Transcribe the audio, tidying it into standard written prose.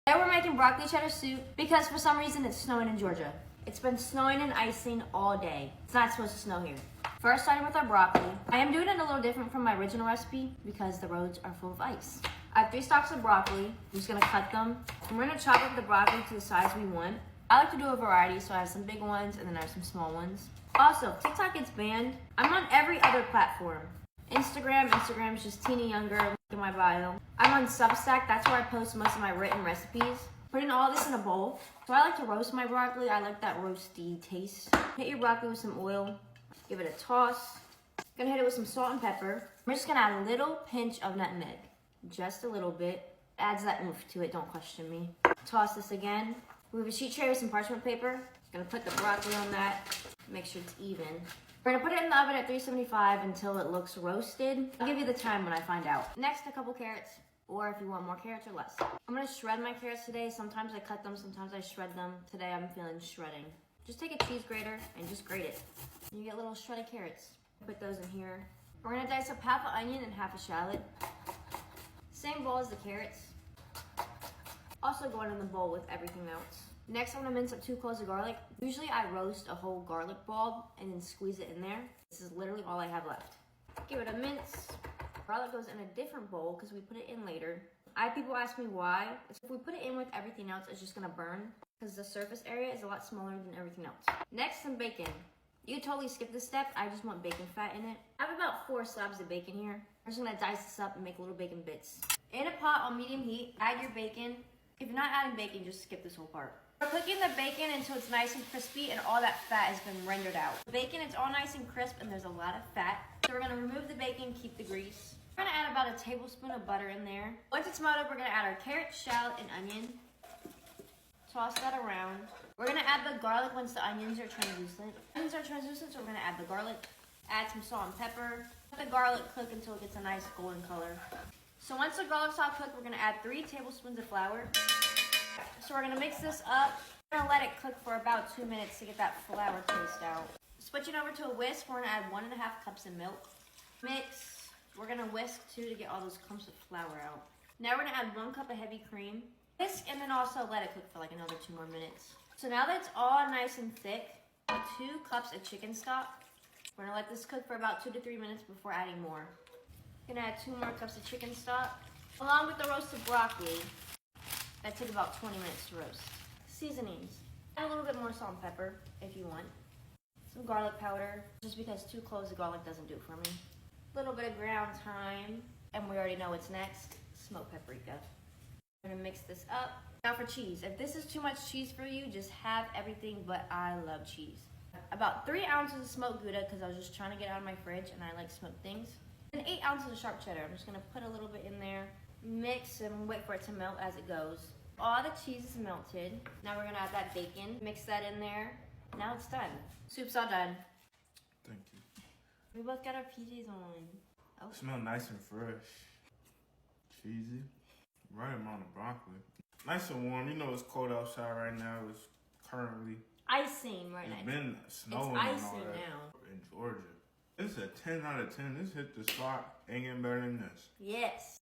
Today we're making broccoli cheddar soup because for some reason it's snowing in Georgia. It's been snowing and icing all day. It's not supposed to snow here. First, starting with our broccoli. I am doing it a little different from my original recipe because the roads are full of ice. I have 3 stalks of broccoli. I'm just gonna cut them. And we're gonna chop up the broccoli to the size we want. I like to do a variety, so I have some big ones and then I have some small ones. Also, TikTok gets banned. I'm on every other platform. Instagram is just teeny younger, look at my bio. I'm on Substack, that's where I post most of my written recipes. Putting all this in a bowl. So I like to roast my broccoli, I like that roasty taste. Hit your broccoli with some oil, give it a toss. Gonna hit it with some salt and pepper. I'm just gonna add a little pinch of nutmeg, just a little bit. Adds that oomph to it, don't question me. Toss this again. We have a sheet tray with some parchment paper. Gonna put the broccoli on that, make sure it's even. We're gonna put it in the oven at 375 until it looks roasted. I'll give you the time when I find out. Next, a couple carrots, or if you want more carrots or less. I'm gonna shred my carrots today. Sometimes I cut them, sometimes I shred them. Today I'm feeling shredding. Just take a cheese grater and just grate it. And you get little shredded carrots. Put those in here. We're gonna dice up half an onion and half a shallot. Same bowl as the carrots. Also going in the bowl with everything else. Next, I'm gonna mince up 2 cloves of garlic. Usually I roast a whole garlic bulb and then squeeze it in there. This is literally all I have left. Give it a mince. Garlic goes in a different bowl because we put it in later. I have people ask me why. If we put it in with everything else, it's just gonna burn because the surface area is a lot smaller than everything else. Next, some bacon. You can totally skip this step. I just want bacon fat in it. I have about 4 slabs of bacon here. I'm just gonna dice this up and make little bacon bits. In a pot on medium heat, add your bacon. If you're not adding bacon, just skip this whole part. We're cooking the bacon until it's nice and crispy and all that fat has been rendered out. The bacon, it's all nice and crisp and there's a lot of fat. So we're gonna remove the bacon, keep the grease. We're gonna add about a tablespoon of butter in there. Once it's melted, we're gonna add our carrot, shallot, and onion. Toss that around. We're gonna add the garlic once the onions are translucent. Onions are translucent, so we're gonna add the garlic. Add some salt and pepper. Let the garlic cook until it gets a nice golden color. So once the garlic's all cooked, we're gonna add 3 tablespoons of flour. So we're gonna mix this up. We're gonna let it cook for about 2 minutes to get that flour taste out. Switching over to a whisk, we're gonna add 1.5 cups of milk. Mix. We're gonna whisk too to get all those clumps of flour out. Now we're gonna add 1 cup of heavy cream. Whisk and then also let it cook for like another 2 more minutes. So now that it's all nice and thick, 2 cups of chicken stock. We're gonna let this cook for about 2 to 3 minutes before adding more. Gonna add 2 more cups of chicken stock, along with the roasted broccoli. That took about 20 minutes to roast. Seasonings. Add a little bit more salt and pepper if you want. Some garlic powder, just because 2 cloves of garlic doesn't do it for me. A little bit of ground thyme, and we already know what's next, smoked paprika. I'm gonna mix this up. Now for cheese. If this is too much cheese for you, just have everything, but I love cheese. About 3 ounces of smoked Gouda, because I was just trying to get out of my fridge, and I like smoked things. And 8 ounces of sharp cheddar. I'm just gonna put a little bit in there. Mix and wait for it to melt as it goes. All the cheese is melted. Now we're gonna add that bacon. Mix that in there. Now it's done. Soup's all done. Thank you. We both got our PJs on. Oh. Smell nice and fresh. Cheesy. Right amount of broccoli. Nice and warm. You know it's cold outside right now. It's currently Icing right now. It's been snowing It's and all icing that now. in Georgia. It's a 10 out of 10. This hit the spot. Ain't getting better than this. Yes.